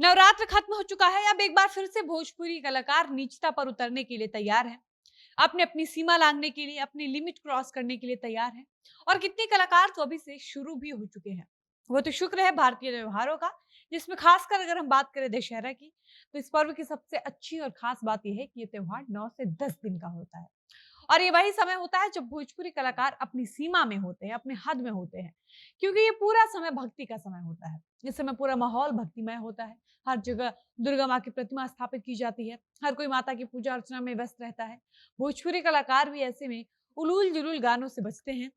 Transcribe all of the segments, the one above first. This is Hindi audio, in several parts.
नवरात्र खत्म हो चुका है। अब एक बार फिर से भोजपुरी कलाकार नीचता पर उतरने के लिए तैयार हैं। अपने अपनी सीमा लांघने के लिए, अपनी लिमिट क्रॉस करने के लिए तैयार हैं। और कितने कलाकार तो अभी से शुरू भी हो चुके हैं। वो तो शुक्र है भारतीय त्योहारों का, जिसमें खासकर अगर हम बात करें दशहरा की, तो इस पर्व की सबसे अच्छी और खास बात यह है कि ये त्योहार 9 से 10 दिन का होता है। और ये वही समय होता है जब भोजपुरी कलाकार अपनी सीमा में होते हैं, अपने हद में होते हैं, क्योंकि ये पूरा समय भक्ति का समय होता है। इस समय पूरा माहौल भक्तिमय होता है। हर जगह दुर्गा माँ की प्रतिमा स्थापित की जाती है। हर कोई माता की पूजा अर्चना में व्यस्त रहता है। भोजपुरी कलाकार भी ऐसे में उलूल जुलूल गानों से बचते हैं,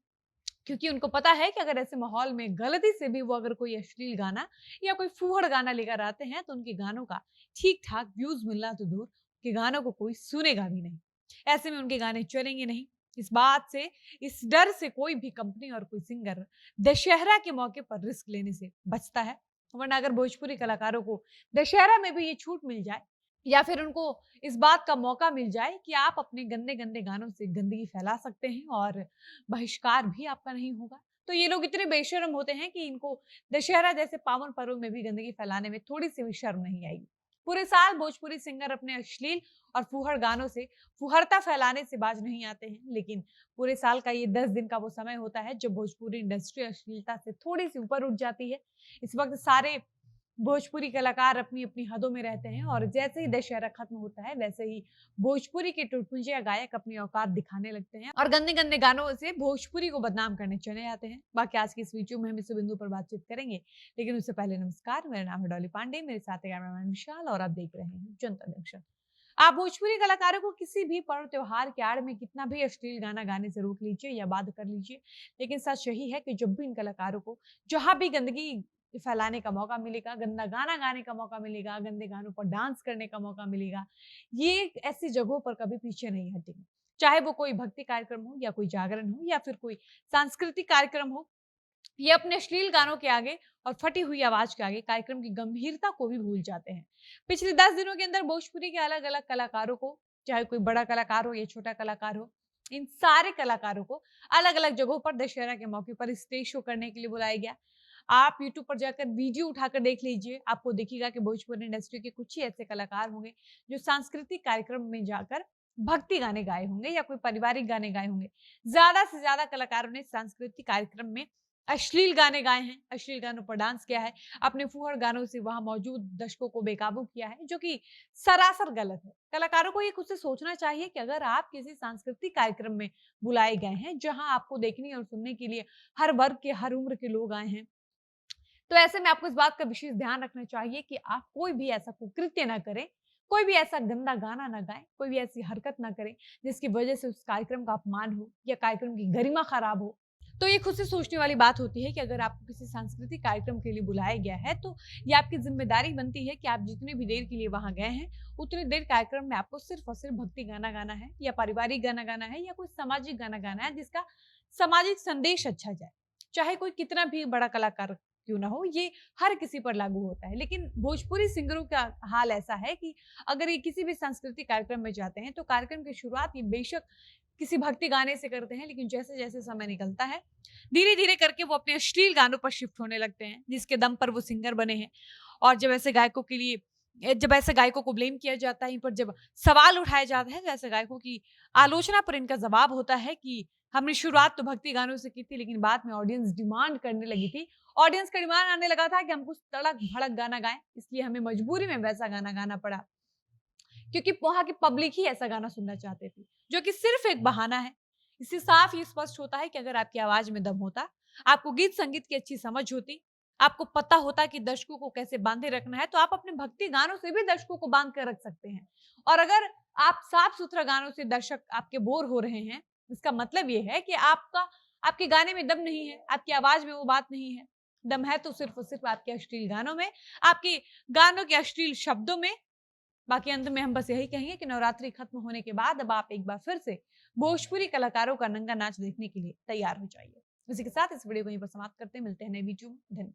क्योंकि उनको पता है कि अगर ऐसे माहौल में गलती से भी वो अगर कोई अश्लील गाना या कोई फूहड़ गाना लेकर आते हैं, तो उनके गानों का ठीक ठाक व्यूज मिलना तो दूर, उनके गानों को कोई सुनेगा भी नहीं। ऐसे में उनके गाने चलेंगे नहीं। इस बात से, इस डर से कोई भी कंपनी और कोई सिंगर दशहरा के मौके पर रिस्क लेने से बचता है। वरना अगर भोजपुरी कलाकारों को दशहरा में भी ये छूट मिल जाए, या फिर उनको इस बात का मौका मिल जाए कि आप अपने गंदे गंदे गानों से गंदगी फैला सकते हैं और बहिष्कार भी आपका नहीं होगा, तो ये लोग इतने बेशर्म होते हैं कि इनको दशहरा जैसे पावन पर्व में भी गंदगी फैलाने में थोड़ी सी भी शर्म नहीं आएगी। पूरे साल भोजपुरी सिंगर अपने अश्लील और फूहड़ गानों से फुहरता फैलाने से बाज नहीं आते हैं, लेकिन पूरे साल का ये 10 दिन का वो समय होता है जब भोजपुरी इंडस्ट्री अश्लीलता से थोड़ी सी ऊपर उठ जाती है। इस वक्त सारे भोजपुरी कलाकार अपनी-अपनी हदों में रहते हैं और जैसे ही दशहरा खत्म होता है, वैसे ही भोजपुरी के टुटपुंजिया गायक अपनी औकात दिखाने लगते हैं और गंदे-गंदे गानों से भोजपुरी को बदनाम करने चले आते हैं। बाकी आज की इस वीडियो में हम इस बिंदु पर बातचीत करेंगे, लेकिन उससे पहले नमस्कार, मेरा नाम है डॉली पांडे, मेरे साथ है कैमरामैन विशाल और आप देख रहे हैं जनता जंक्शन। आप भोजपुरी कलाकारों को किसी भी पर्व त्योहार के आड़ में कितना भी अश्लील गाना गाने से रोक लीजिए या बाध्य कर लीजिए, लेकिन सच यही है कि जब भी इन कलाकारों को जहां भी गंदगी फैलाने का मौका मिलेगा, गंदा गाना गाने का मौका मिलेगा, गंदे गानों पर डांस करने का मौका मिलेगा, ये ऐसी जगहों पर कभी पीछे नहीं हटेंगे। चाहे वो कोई भक्ति कार्यक्रम हो या कोई जागरण हो या फिर कोई सांस्कृतिक कार्यक्रम हो, ये अपने अश्लील गानों के आगे और फटी हुई आवाज के आगे कार्यक्रम की गंभीरता को भी भूल जाते हैं। पिछले 10 दिनों के अंदर भोजपुरी के अलग-अलग कलाकारों को, चाहे कोई बड़ा कलाकार हो या छोटा कलाकार हो, इन सारे कलाकारों को अलग-अलग जगहों पर दशहरा के मौके पर स्टेज शो करने के लिए बुलाया गया। आप यूट्यूब पर जाकर वीडियो उठाकर देख लीजिए, आपको दिखेगा कि भोजपुरी इंडस्ट्री के कुछ ही ऐसे कलाकार होंगे, जो सांस्कृतिक कार्यक्रम में जाकर भक्ति गाने गाए होंगे या कोई पारिवारिक गाने गाए होंगे। ज़्यादा से ज़्यादा कलाकारों ने सांस्कृतिक कार्यक्रम में अश्लील गाने गाए हैं, अश्लील गानों पर डांस किया है, अपने फूहड़ गानों से वहाँ मौजूद दर्शकों को बेकाबू किया है, जो कि सरासर गलत है। कलाकारों को ये खुद से सोचना चाहिए कि अगर आप किसी सांस्कृतिक कार्यक्रम में बुलाए गए हैं, जहाँ आपको देखने और सुनने के लिए हर वर्ग के, हर उम्र के लोग आए हैं, तो ऐसे में आपको इस बात का विशेष ध्यान रखना चाहिए कि आप कोई भी ऐसा कुकृत्य ना करें, कोई भी ऐसा गंदा गाना ना गाएँ, कोई भी ऐसी हरकत ना करें, जिसकी वजह से उस कार्यक्रम का अपमान हो या कार्यक्रम की गरिमा खराब हो। तो ये खुद से सोचने वाली बात होती है कि अगर आपको किसी सांस्कृतिक कार्यक्रम के लिए बुलाया गया है, तो ये आपकी ज़िम्मेदारी बनती है कि आप जितनी भी देर के लिए वहाँ गए हैं, उतनी देर कार्यक्रम में आपको सिर्फ़ और सिर्फ़ भक्ति गाना गाना है या पारिवारिक गाना गाना है या कोई सामाजिक गाना गाना है, जिसका सामाजिक संदेश अच्छा जाए। चाहे कोई कितना भी बड़ा कलाकार क्यों ना हो, ये हर किसी पर लागू होता है। लेकिन भोजपुरी सिंगरों का हाल ऐसा है कि अगर ये किसी भी सांस्कृतिक कार्यक्रम में जाते हैं, तो कार्यक्रम की शुरुआत ये बेशक किसी भक्ति गाने से करते हैं, लेकिन जैसे-जैसे समय निकलता है, धीरे-धीरे करके वो अपने अश्लील गानों पर शिफ्ट होने लगते हैं, जिसके दम पर वो सिंगर बने हैं। और जब ऐसे गायकों को ब्लेम किया जाता है, इन पर जब सवाल उठाया जाता है, तो ऐसे गायकों की आलोचना पर इनका जवाब होता है कि हमने शुरुआत तो भक्ति गानों से की थी, लेकिन बाद में ऑडियंस डिमांड करने लगी थी। ऑडियंस का डिमांड आने लगा था कि हम कुछ तड़क-भड़क गाना गाएँ, इसलिए हमें मजबूरी में वैसा गाना गाना पड़ा। क्योंकि वहाँ की पब्लिक ही ऐसा गाना सुनना चाहती थी, जो कि सिर्फ़ एक बहाना है। इससे साफ ये स्पष्ट होता है कि अगर आपकी आवाज़ में दम होता, आपको गीत-संगीत की अच्छी समझ होती, आपको पता होता कि दर्शकों को कैसे बाँधे रखना है, तो आप अपने भक्ति गानों से भी दर्शकों को बाँध कर रख सकते हैं। और अगर आप साफ-सुथरा गानों से दर्शक आपके बोर हो रहे हैं, इसका मतलब ये है कि आपके गाने में दम नहीं है, आपकी आवाज़ में वो बात नहीं है। दम है तो सिर्फ़ और सिर्फ़ आपके अश्लील गानों में, आपके गानों के अश्लील शब्दों में। बाकी अंत में हम बस यही कहेंगे कि नवरात्रि खत्म होने के बाद अब आप एक बार फिर से भोजपुरी कलाकारों का नंगा नाच देखने के लिए तैयार हो जाइए। इसी के साथ इस वीडियो को यहीं पर समाप्त करते हैं। मिलते हैं नई वीडियो में। धन्यवाद।